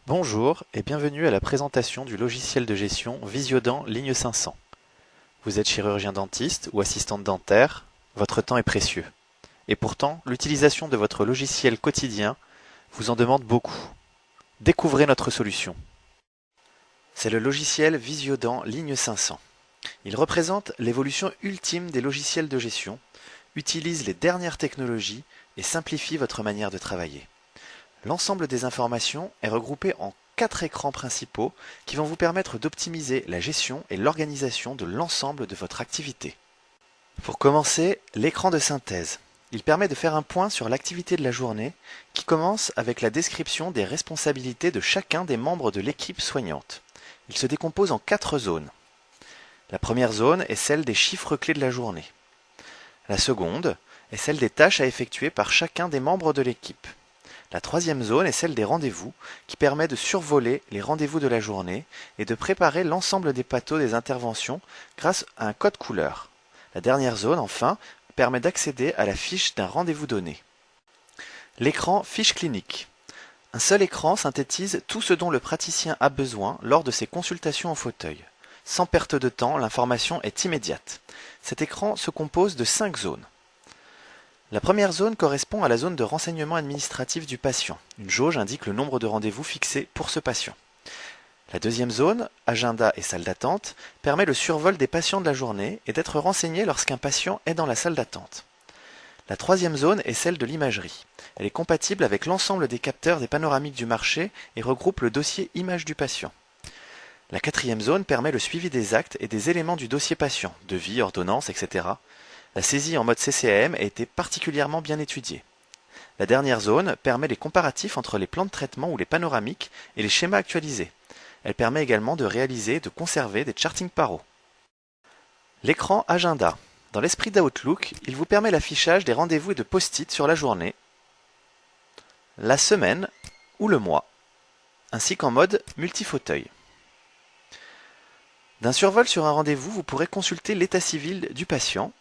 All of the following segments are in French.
Bonjour et bienvenue à la présentation du logiciel de gestion Visiodent Ligne 500. Vous êtes chirurgien dentiste ou assistante dentaire, votre temps est précieux. Et pourtant, l'utilisation de votre logiciel quotidien vous en demande beaucoup. Découvrez notre solution. C'est le logiciel Visiodent Ligne 500. Il représente l'évolution ultime des logiciels de gestion, utilise les dernières technologies et simplifie votre manière de travailler. L'ensemble des informations est regroupé en 4 écrans principaux qui vont vous permettre d'optimiser la gestion et l'organisation de l'ensemble de votre activité. Pour commencer, l'écran de synthèse. Il permet de faire un point sur l'activité de la journée qui commence avec la description des responsabilités de chacun des membres de l'équipe soignante. Il se décompose en 4 zones. La première zone est celle des chiffres clés de la journée. La seconde est celle des tâches à effectuer par chacun des membres de l'équipe. La troisième zone est celle des rendez-vous, qui permet de survoler les rendez-vous de la journée et de préparer l'ensemble des plateaux des interventions grâce à un code couleur. La dernière zone, enfin, permet d'accéder à la fiche d'un rendez-vous donné. L'écran fiche clinique. Un seul écran synthétise tout ce dont le praticien a besoin lors de ses consultations en fauteuil. Sans perte de temps, l'information est immédiate. Cet écran se compose de 5 zones. La première zone correspond à la zone de renseignement administratif du patient. Une jauge indique le nombre de rendez-vous fixés pour ce patient. La deuxième zone, agenda et salle d'attente, permet le survol des patients de la journée et d'être renseigné lorsqu'un patient est dans la salle d'attente. La troisième zone est celle de l'imagerie. Elle est compatible avec l'ensemble des capteurs des panoramiques du marché et regroupe le dossier image du patient. La quatrième zone permet le suivi des actes et des éléments du dossier patient, devis, ordonnances, etc. La saisie en mode CCM a été particulièrement bien étudiée. La dernière zone permet les comparatifs entre les plans de traitement ou les panoramiques et les schémas actualisés. Elle permet également de réaliser et de conserver des charting paro. L'écran Agenda. Dans l'esprit d'Outlook, il vous permet l'affichage des rendez-vous et de post-it sur la journée, la semaine ou le mois, ainsi qu'en mode multifauteuil. D'un survol sur un rendez-vous, vous pourrez consulter l'état civil du patient,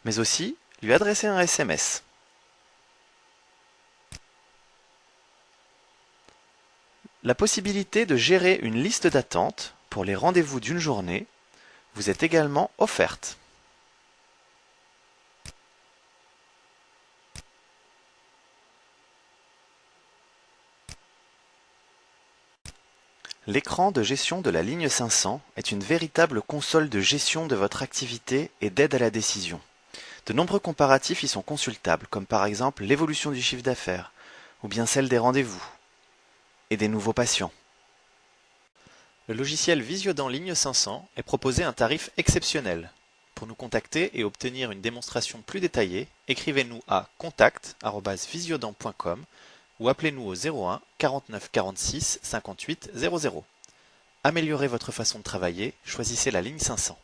mais aussi lui adresser un SMS. La possibilité de gérer une liste d'attente pour les rendez-vous d'une journée vous est également offerte. L'écran de gestion de la ligne 500 est une véritable console de gestion de votre activité et d'aide à la décision. De nombreux comparatifs y sont consultables, comme par exemple l'évolution du chiffre d'affaires, ou bien celle des rendez-vous et des nouveaux patients. Le logiciel Visiodent Ligne 500 est proposé à un tarif exceptionnel. Pour nous contacter et obtenir une démonstration plus détaillée, écrivez-nous à contact@visiodent.com ou appelez-nous au 01 49 46 58 00. Améliorez votre façon de travailler, choisissez la ligne 500.